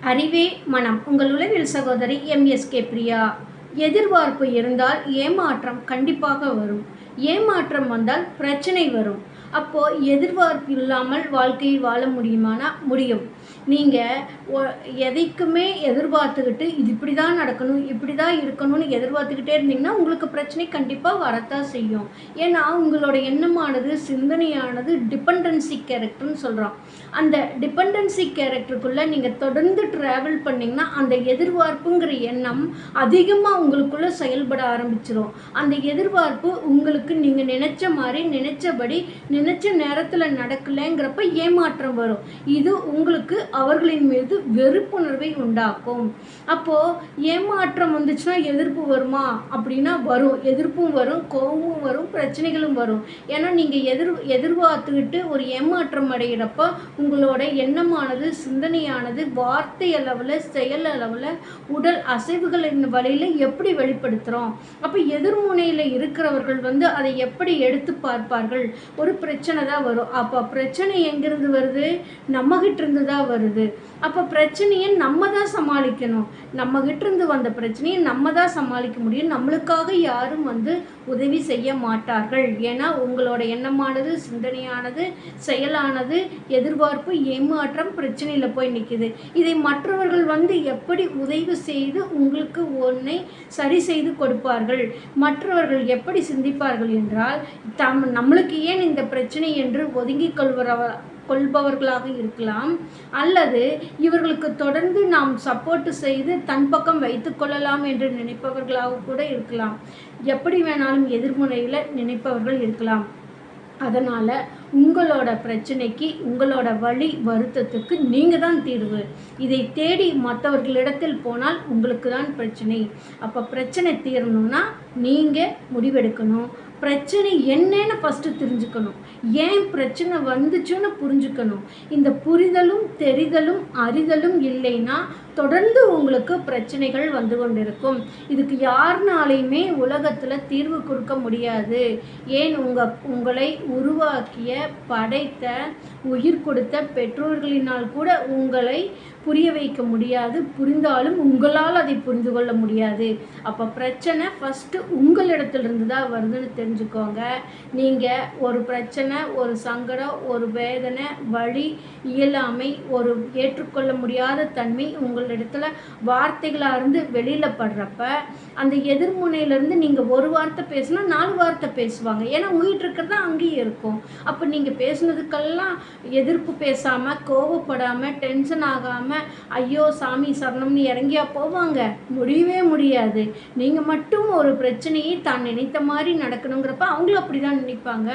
அறிவே மனம். உங்கள் உளவியல் சகோதரி எம்எஸ்கே பிரியா. எதிர்பார்ப்பு இருந்தால் ஏமாற்றம் கண்டிப்பாக வரும். ஏமாற்றம் வந்தால் பிரச்சனை வரும். அப்போ எதிர்பார்ப்பு இல்லாமல் வாழ்க்கையை வாழ முடியுமானா முடியும். நீங்கள் எதைக்குமே எதிர்பார்த்துக்கிட்டு இது இப்படி தான் நடக்கணும், இப்படி தான் இருக்கணும்னு எதிர்பார்த்துக்கிட்டே இருந்தீங்கன்னா உங்களுக்கு பிரச்சனை கண்டிப்பாக வரத்தான் செய்யும். ஏன்னா உங்களோட எண்ணமானது, சிந்தனையானது டிபெண்டன்சி கேரக்டர்னு சொல்கிறோம். அந்த டிபெண்டன்சி கேரக்டருக்குள்ளே நீங்கள் தொடர்ந்து ட்ராவல் பண்ணிங்கன்னா அந்த எதிர்பார்ப்புங்கிற எண்ணம் அதிகமாக உங்களுக்குள்ளே செயல்பட ஆரம்பிச்சிடும். அந்த எதிர்பார்ப்பு உங்களுக்கு நீங்கள் நினச்ச மாதிரி நினச்சபடி நினச்ச நேரத்தில் நடக்கலைங்கிறப்ப ஏமாற்றம் வரும். இது உங்களுக்கு அவர்களின் மீது வெறுப்புணர்வை உண்டாக்கும். அப்போது ஏமாற்றம் வந்துச்சுன்னா எதிர்ப்பு வருமா அப்படின்னா வரும். எதிர்ப்பும் வரும், கோபமும் வரும், பிரச்சனைகளும் வரும். ஏன்னா நீங்கள் எதிர்பார்த்துக்கிட்டு ஒரு ஏமாற்றம் அடைகிறப்ப உங்களோட எண்ணமானது, சிந்தனையானது வார்த்தை அளவில், செயல் அளவில், உடல் அசைவுகளின் வழியில் எப்படி வெளிப்படுத்துகிறோம். அப்போ எதிர்முனையில் இருக்கிறவர்கள் அதை எப்படி எடுத்து பார்ப்பார்கள். ஒரு பிரச்சனை தான் வரும். அப்போ பிரச்சனை எங்கிருந்து வருது? நம்மகிட்ட இருந்து தான் வருது. அப்போ பிரச்சனையை நம்ம தான் சமாளிக்கணும். நம்மகிட்ட இருந்து வந்த பிரச்சனையை நம்ம தான் சமாளிக்க முடியும். நம்மளுக்காக யாரும் உதவி செய்ய மாட்டார்கள். ஏன்னா உங்களோட எண்ணமானது, சிந்தனையானது, செயலானது, எதிர்பார்ப்பு, ஏமாற்றம் பிரச்சனையில் போய் நிற்குது. இதை மற்றவர்கள் எப்படி உதவி செய்து உங்களுக்கு ஒன்றை சரி செய்து கொடுப்பார்கள். மற்றவர்கள் எப்படி சிந்திப்பார்கள் என்றால், நம்மளுக்கு ஏன் இந்த பிரச்சனை என்று ஒதுங்கிக் கொள்பவர்களாக இருக்கலாம். அல்லது இவர்களுக்கு தொடர்ந்து நாம் சப்போர்ட் செய்து தன் பக்கம் வைத்து கொள்ளலாம் என்று நினைப்பவர்களாக கூட இருக்கலாம். எப்படி வேணாலும் எதிர்முனையில் நினைப்பவர்கள் இருக்கலாம். அதனால் உங்களோட பிரச்சனைக்கு, உங்களோட வலி வருத்தத்துக்கு நீங்கள் தான் தீர்வு. இதை தேடி மற்றவர்களிடத்தில் போனால் உங்களுக்கு தான் பிரச்சனை. அப்போ பிரச்சனை தீரணும்னா நீங்கள் முடிவெடுக்கணும். பிரச்சனை என்னன்னு ஃபஸ்ட்டு தெரிஞ்சுக்கணும். ஏன் பிரச்சனை வந்துச்சுன்னு புரிஞ்சுக்கணும். இந்த புரிதலும், தெரிதலும், அறிதலும் இல்லைன்னா தொடர்ந்து உங்களுக்கு பிரச்சனைகள் வந்து கொண்டிருக்கும். இதுக்கு யாருனாலையுமே உலகத்தில் தீர்வு கொடுக்க முடியாது. ஏன் உங்களை உருவாக்கிய, படைத்த, உயிர் கொடுத்த பெற்றோர்களினால் கூட உங்களை புரிய வைக்க முடியாது. புரிந்தாலும் உங்களால் அதை புரிந்து கொள்ள முடியாது. அப்போ பிரச்சனை ஃபஸ்ட்டு உங்களிடத்துலேருந்து தான் வருதுன்னு தெரிஞ்சுக்கோங்க. நீங்கள் ஒரு பிரச்சனை, ஒரு சங்கடம், ஒரு வேதனை, வலி, இயலாமை, ஒரு ஏற்றுக்கொள்ள முடியாத தன்மை உங்களிடத்துல வார்த்தைகளாக இருந்து வெளியில் படுறப்ப அந்த எதிர்முனையிலேருந்து நீங்கள் ஒரு வார்த்தை பேசினா 4 வார்த்தை பேசுவாங்க. ஏன்னா உங்ககிட்ட இருக்கிறது அங்கேயும் இருக்கும். அப்போ நீங்கள் பேசுனதுக்கெல்லாம் எதிர்ப்பு பேசாமல், கோவப்படாமல், டென்ஷன் ஆகாமல், ஐயோ சாமி சரணம்னு இறங்கியா போவாங்க? முடியவே முடியாது. நீங்கள் மட்டும் ஒரு பிரச்சனையை தான் நினைத்த மாதிரி நடக்கணுங்கிறப்ப அவங்களும் அப்படி தான் நினைப்பாங்க.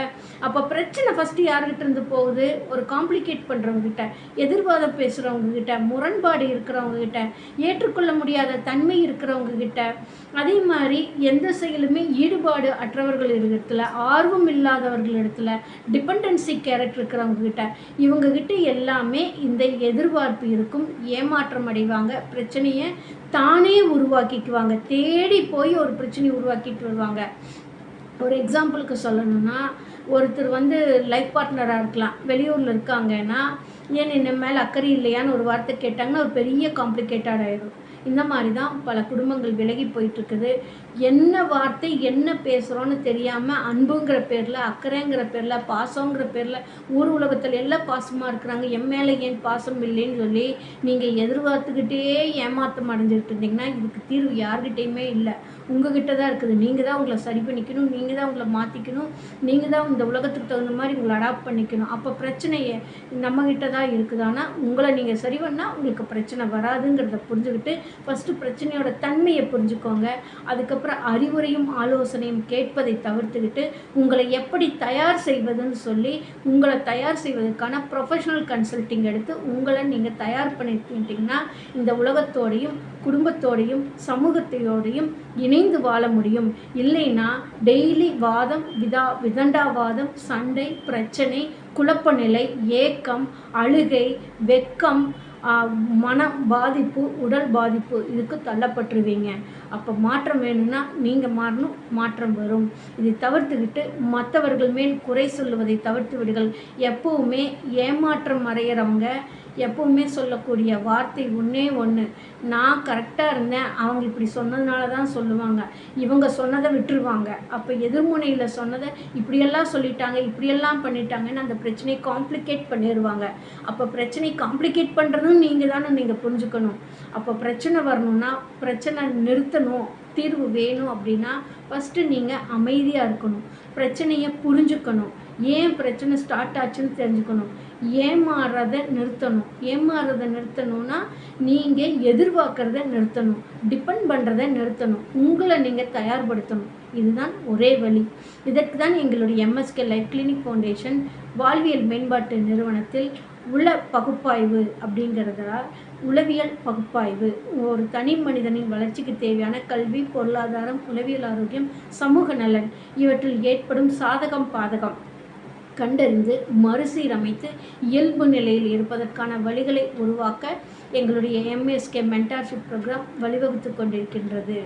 அப்போ பிரச்சனை ஃபஸ்ட்டு யார்கிட்ட இருந்து போகுது? ஒரு காம்ப்ளிகேட் பண்ணுறவங்ககிட்ட, எதிர்வாதம் பேசுகிறவங்ககிட்ட, முரண்பாடு இருக்கிறவங்ககிட்ட, ஏற்றுக்கொள்ள முடியாத தன்மை இருக்கிறவங்ககிட்ட, அதே மாதிரி எந்த செயலுமே ஈடுபாடு அற்றவர்கள் இடத்துல, ஆர்வம் இல்லாதவர்கள் இடத்துல, டிபெண்டன்சி கேரக்டர் இருக்கிறவங்ககிட்ட, இவங்ககிட்ட எல்லாமே இந்த எதிர்பார்ப்பு இருக்கும். ஏமாற்றம் அடைவாங்க. பிரச்சனையை தானே உருவாக்கிக்குவாங்க. தேடி போய் ஒரு பிரச்சனையை உருவாக்கிட்டு வருவாங்க. ஒரு எக்ஸாம்பிளுக்கு சொல்லணும்னா, ஒருத்தர் லைஃப் பார்ட்னராக இருக்கலாம். வெளியூரில் இருக்காங்கன்னா, ஏன் என்ன மேலே அக்கறை இல்லையான்னு ஒரு வார்த்தை கேட்டாங்கன்னா ஒரு பெரிய காம்ப்ளிகேட்டட் ஆகிடும். இந்த மாதிரி தான் பல குடும்பங்கள் விலகி போயிட்டுருக்குது. என்ன வார்த்தை, என்ன பேசுகிறோன்னு தெரியாமல் அன்புங்கிற பேரில், அக்கறைங்கிற பேரில், பாசங்கிற பேரில் ஊர் உலகத்தில் எல்லாம் பாசமாக இருக்கிறாங்க. என் மேலே ஏன் பாசம் இல்லைன்னு சொல்லி நீங்கள் எதிர்பார்த்துக்கிட்டே ஏமாற்றம் அடைஞ்சிட்டு இருந்தீங்கன்னா இதுக்கு தீர்வு யார்கிட்டையுமே இல்லை. உங்ககிட்ட தான் இருக்குது. நீங்கள் தான் உங்களை சரி பண்ணிக்கணும். நீங்கள் தான் உங்களை மாற்றிக்கணும். நீங்கள் தான் இந்த உலகத்துக்கு தகுந்த மாதிரி உங்களை அடாப்ட் பண்ணிக்கணும். அப்போ பிரச்சனையை நம்மகிட்ட தான் இருக்குது. ஆனால் உங்களை நீங்கள் சரி பண்ணால் உங்களுக்கு பிரச்சனை வராதுங்கிறத புரிஞ்சுக்கிட்டு ஃபஸ்ட்டு பிரச்சனையோட தன்மையை புரிஞ்சுக்கோங்க. அதுக்கப்புறம் அறிவுரையும் ஆலோசனையும் கேட்பதை தவிர்த்துக்கிட்டு உங்களை எப்படி தயார் செய்வதுன்னு சொல்லி உங்களை தயார் செய்வதற்கான ப்ரொஃபஷனல் கன்சல்ட்டிங் எடுத்து உங்களை நீங்கள் தயார் பண்ணிட்டீங்கன்னா இந்த உலகத்தோடையும், குடும்பத்தோடையும், சமூகத்தோடையும் இணைந்து வாழ முடியும். இல்லைன்னா டெய்லி வாதம், விதண்டாவாதம், சண்டை, பிரச்சனை, குழப்ப நிலை, ஏக்கம், அழுகை, வெக்கம், மன பாதிப்பு, உடல் பாதிப்பு இதுக்கு தள்ளப்பட்டுருவீங்க. அப்போ மாற்றம் வேணும்னா நீங்கள் மாறணும். மாற்றம் வரும். இதை தவிர்த்துக்கிட்டு மற்றவர்கள் மேல் குறை சொல்லுவதை தவிர்த்து விடுங்கள். எப்போவுமே ஏமாற்றம் அடைகிறவங்க எப்பவுமே சொல்லக்கூடிய வார்த்தை ஒன்றே ஒன்று, நான் கரெக்டாக இருந்தேன், அவங்க இப்படி சொன்னதுனால தான் சொல்லுவாங்க, இவங்க சொன்னதை விட்டுருவாங்க. அப்போ எதிர்முனையில் சொன்னதை இப்படியெல்லாம் சொல்லிட்டாங்க, இப்படியெல்லாம் பண்ணிட்டாங்கன்னு அந்த பிரச்சனையை காம்ப்ளிகேட் பண்ணிடுவாங்க. அப்போ பிரச்சனை காம்ப்ளிகேட் பண்ணுறதும் நீங்கள் தானே நீங்கள் புரிஞ்சுக்கணும். அப்போ பிரச்சனை வரணும்னா, பிரச்சனை நிறுத்தணும், தீர்வு வேணும் அப்படின்னா ஃபஸ்ட்டு நீங்கள் அமைதியாக இருக்கணும். பிரச்சனையை புரிஞ்சுக்கணும். ஏன் பிரச்சனை ஸ்டார்ட் ஆச்சுன்னு தெரிஞ்சுக்கணும். ஏமாறுறதை நிறுத்தணும். ஏமாறுறதை நிறுத்தணும்னா நீங்கள் எதிர்பார்க்குறத நிறுத்தணும். டிபெண்ட் பண்ணுறதை நிறுத்தணும். உங்களை நீங்கள் தயார்படுத்தணும். இதுதான் ஒரே வழி. இதற்கு தான் எங்களுடைய எம்எஸ்கே லைஃப் கிளினிக் ஃபவுண்டேஷன் வாழ்வியல் மேம்பாட்டு நிறுவனத்தில் உள பகுப்பாய்வு அப்படிங்கிறதால் உளவியல் பகுப்பாய்வு ஒரு தனி மனிதனின் வளர்ச்சிக்கு தேவையான கல்வி, பொருளாதாரம், உளவியல் ஆரோக்கியம், சமூக நலன் இவற்றில் ஏற்படும் சாதகம் பாதகம் கண்டறிந்து மறுசீரமைத்து இயல்பு நிலையில் இருப்பதற்கான வழிகளை உருவாக்க எங்களுடைய எம்எஸ்கே மென்டார்ஷிப் ப்ரோக்ராம் வழிவகுத்து கொண்டிருக்கின்றது.